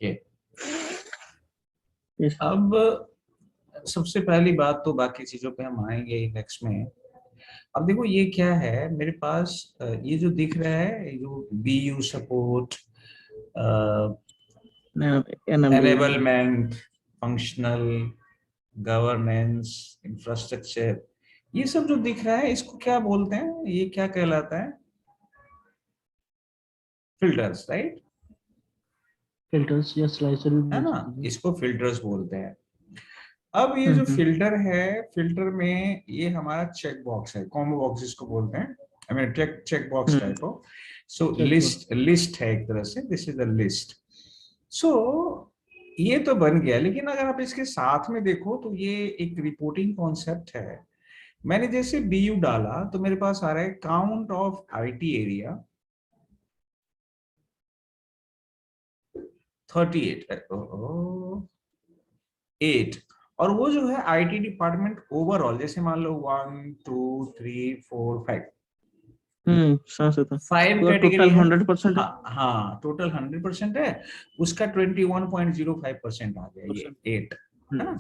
देखिए अब सबसे पहली बात तो बाकी चीजों पे हम आएंगे नेक्स्ट में। अब देखो ये क्या है मेरे पास, ये जो दिख रहा है ये जो BU support, enablement, functional, governance, infrastructure, ये सब जो दिख रहा है इसको क्या बोलते हैं, ये क्या कहलाता है? Filters, right? फिल्टर्स या स्लाइसर भी है बोल ना, सकते हैं। इसको फिल्टर्स बोलते हैं। अब ये जो फिल्टर है, फिल्टर में ये हमारा चेक बॉक्स है, कॉम्बो बॉक्स जिसको बोलते हैं, I mean check box type of. So list है एक तरह से, this is the list. So ये तो बन गया, लेकिन अगर आप इसके साथ में देखो तो ये एक रिपोर्टिंग कॉन्सेप्ट है। मैंने जैसे BU डाला तो मेरे पास आ रहा है काउंट ऑफ IT एरिया 38 8, और वो जो है IT डिपार्टमेंट ओवरऑल, जैसे मान लो 1 2 3 4 5 5 कैटेगरी है। 100% है। हाँ टोटल 100% है, उसका 21.05% आ गया ये 8, है ना।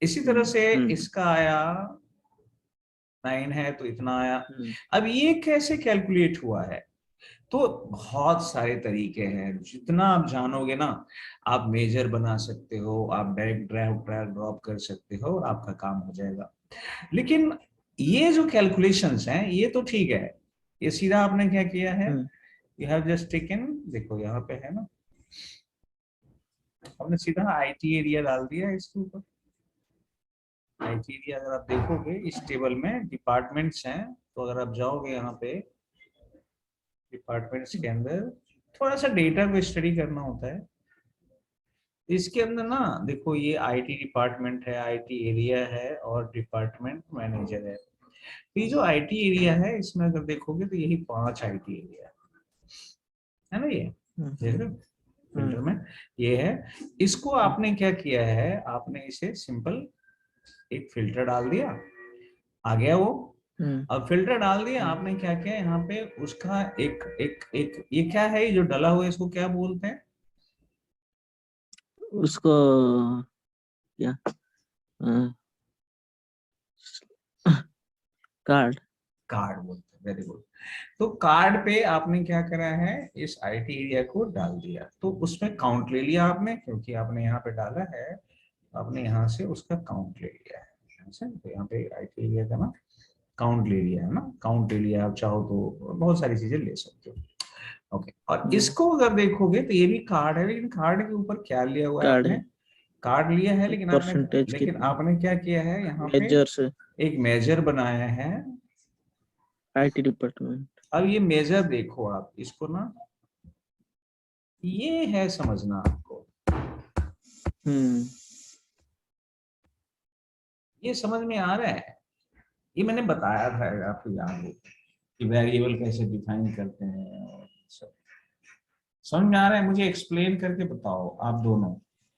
इसी तरह से इसका आया 9 है तो इतना आया। अब ये कैसे कैलकुलेट हुआ है? तो बहुत सारे तरीके हैं, जितना आप जानोगे ना, आप मेजर बना सकते हो, आप डायरेक्ट ड्रैग ड्रॉप कर सकते हो और आपका काम हो जाएगा। लेकिन ये जो कैलकुलेशंस हैं ये तो ठीक है, ये सीधा आपने क्या किया है, यू हैव जस्ट टेकन, देखो यहाँ पे है ना, हमने सीधा IT एरिया डाल दिया इसके ऊपर। IT एरिया अगर आप देखोगे इस टेबल में डिपार्टमेंट्स हैं, तो अगर आप जाओगे यहाँ पे डिपार्टमेंट्स के अंदर, थोड़ा सा डेटा को स्टडी करना होता है। इसके अंदर ना देखो ये IT डिपार्टमेंट है, IT एरिया है और डिपार्टमेंट मैनेजर है। ये जो IT एरिया है इसमें अगर देखोगे तो यही 5 IT एरिया है ना, ये देख रहे हो फिल्टर में ये है। इसको आपने क्या किया है, आपने इसे सिंपल एक फिल्टर डाल दिया, आ गया वो। अब फिल्टर डाल दिया आपने, क्या किया यहाँ पे उसका एक एक एक ये क्या है, ये जो डला हुआ है इसको क्या बोलते हैं? उसको क्या कार्ड बोलते हैं, वेरी गुड। तो कार्ड पे आपने क्या करा है, इस IT एरिया को डाल दिया, तो उसमें काउंट ले लिया आपने, क्योंकि आपने यहाँ पे डाला है, आपने यहाँ से उसका काउंट ले लिया है। तो यहाँ पे IT एरिया का ना काउंट ले लिया है ना, काउंट ले लिया। आप चाहो तो बहुत सारी चीजें ले सकते हो। ओके, और इसको अगर देखोगे तो ये भी कार्ड है, लेकिन कार्ड के ऊपर क्या लिया हुआ है आपने? कार्ड लिया है, लेकिन आपने क्या किया है, यहाँ पे एक मेजर बनाया है IT डिपार्टमेंट। अब ये मेजर देखो आप इसको ना, ये है समझना आपको, ये समझ में आ रहा है? ये मैंने बताया था, आपको याद हो कि वेरिएबल कैसे डिफाइन करते हैं और सब समझ में आ रहा है? मुझे एक्सप्लेन करके बताओ आप दोनों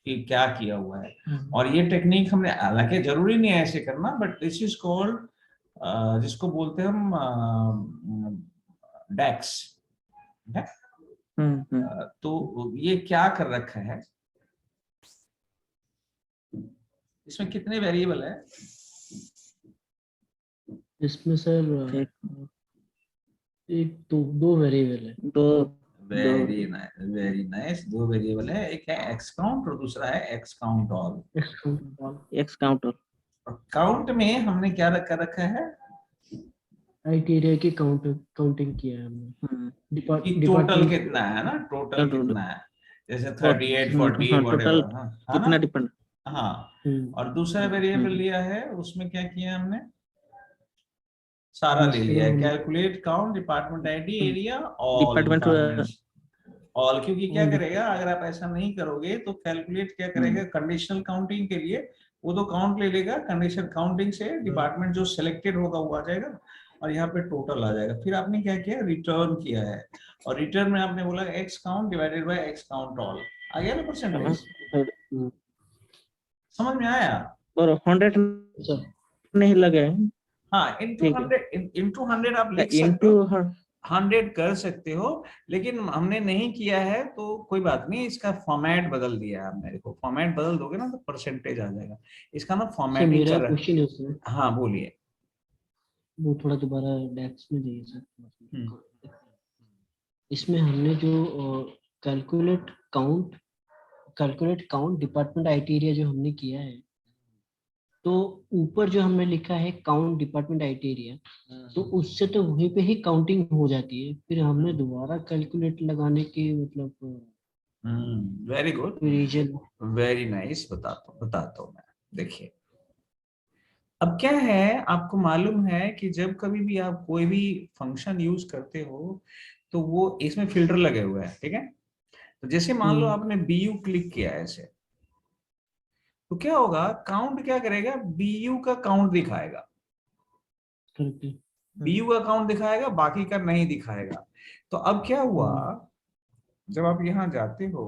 कि क्या किया हुआ है। और ये टेक्निक हमने, हालांकि जरूरी नहीं है ऐसे करना, बट दिस इज कॉल्ड, जिसको बोलते हैं हम डेक्स है। तो ये क्या कर रखा है, इसमें कितने वेरिएबल है? इसमें सर एक दो वेरिएबल है। वेरी नाइस, दो वेरिएबल है, एक है एक्स काउंट और दूसरा है x count all. X count all. Count में हमने क्या रखा है, IT एरिया की काउंटिंग किया है हमने। कि टोटल कितना है ना, टोटल कितना है, जैसे 38 48 टोटल है कितना ना। डिपेंड। हाँ, और दूसरा वेरिएबल लिया है, उसमें क्या किया हमने, सारा ले लिया है, calculate count department ID area all departments all. क्योंकि क्या करेगा, अगर आप ऐसा नहीं करोगे तो कैलकुलेट क्या करेगा, कंडीशनल काउंटिंग के लिए वो तो काउंट ले लेगा, कंडीशनल काउंटिंग से डिपार्टमेंट जो सिलेक्टेड होगा वो आ जाएगा और यहाँ पे टोटल आ जाएगा। फिर आपने क्या किया, रिटर्न किया है, और रिटर्न में आपने बोला X count divided by X count all, आ गया ना परसेंटेज। समझ में आया? और 100 नहीं लगे। हाँ, इनटू 100 आप लिख सकते हो। 100 कर सकते हो, लेकिन हमने नहीं किया है तो कोई बात नहीं, इसका फॉर्मेट बदल दिया है हमने। देखो फॉर्मेट बदल दोगे ना तो परसेंटेज आ जाएगा, इसका ना सर फॉर्मेटिंग मेरा कर। क्वेश्चन है उसमें, हाँ बोलिए। वो थोड़ा दोबारा डेस्क में जाइए हम्म। सर। इसमें हमने जो calculate count calculate count department IT area जो हमने किया है, तो ऊपर जो हमने लिखा है काउंट डिपार्टमेंट आईटी एरिया, तो उससे तो वहीं पे ही काउंटिंग हो जाती है, फिर हमने दोबारा कैलकुलेट लगाने की मतलब very good, reason. Very nice. बताता हूँ मैं। देखिए अब क्या है, आपको मालूम है कि जब कभी भी आप कोई भी फंक्शन यूज करते हो तो वो इसमें फिल्टर लगे हुए हैं, ठीक है। तो जैसे मान लो आपने बीयू क्लिक किया है ऐसे, तो क्या होगा, काउंट क्या करेगा, बीयू का काउंट दिखाएगा, करके। बीयू का काउंट दिखाएगा, बाकी का नहीं दिखाएगा। तो अब क्या हुआ, जब आप यहां जाते हो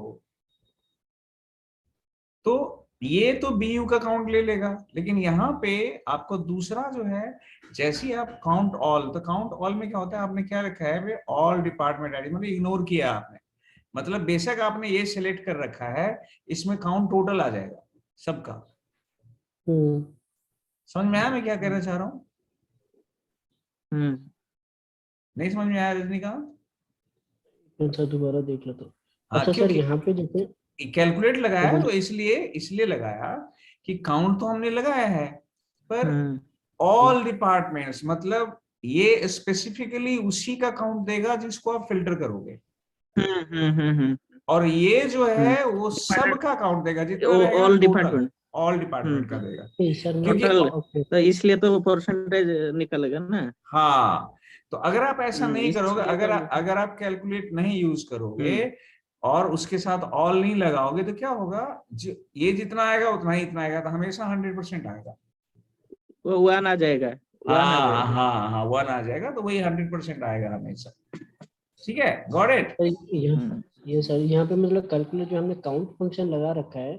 तो ये तो बीयू का काउंट ले लेगा, लेकिन यहाँ पे आपको दूसरा जो है, जैसे ही आप काउंट ऑल, तो काउंट ऑल में क्या होता है, आपने क्या रखा है, ऑल डिपार्टमेंट आईडी, मतलब इग्नोर किया आपने। मतलब बेशक आपने ये सिलेक्ट कर रखा है, इसमें काउंट टोटल आ जाएगा सबका। समझ में आया मैं क्या कहना चाह रहा हूँ? नहीं समझ में आया रजनीकांत? अच्छा दोबारा देख लो तो। हाँ अच्छा सर क्योंकि यहाँ पे जैसे कैलकुलेट लगाया डबल। तो इसलिए इसलिए लगाया कि काउंट तो हमने लगाया है, पर ऑल डिपार्टमेंट्स मतलब ये स्पेसिफिकली उसी का काउंट देगा जिसको आप फिल्टर करोगे, और ये जो है वो सब का काउंट देगा जितना रहेगा all total, department. All department का देगा। सर क्योंकि टोटल, ओके। तो इसलिए तो परसेंटेज निकलेगा ना। हाँ, तो अगर आप ऐसा नहीं करोगे, इसलिए अगर तो अगर आप कैलकुलेट नहीं यूज करोगे हम्म और उसके साथ ऑल नहीं लगाओगे तो क्या होगा, ये जितना आएगा उतना ही इतना आएगा, तो हमेशा 100% आएगा। वो वन आ जाएगा, वन आ हाँ जाएगा। हाँ हाँ, 1 आ जाएगा, तो वही 100% आएगा हमेशा। ठीक है, गॉट इट। सर हम्म ये सर यहाँ पे मतलब कैलकुलेट जो हमने काउंट फंक्शन लगा रखा है,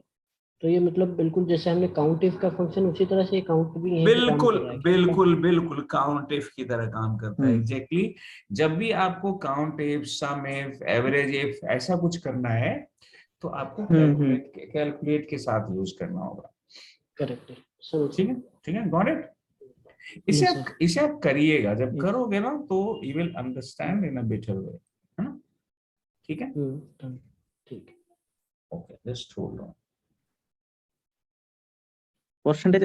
तो ये मतलब बिल्कुल जैसे हमने काउंट इफ का फंक्शन, उसी तरह से काउंट भी यहीं पे काम बिल्कुल कर रहा है क्या? बिल्कुल बिल्कुल काउंट इफ की तरह काम करता है, हम्म एग्जैक्टली जब भी आपको count if, sum if, average if ऐसा कुछ करना है तो आपको हम्म। कैलकुलेट के साथ यूज करना होगा। करेक्ट है, समझ ठीक गया। है, ठीक है, गॉट इट। Yes sir. इसे आप करिएगा, जब Yes. करोगे ना तो you will understand in a better way, है ना? ठीक है, done। ठीक है। Okay, just hold on. Percentage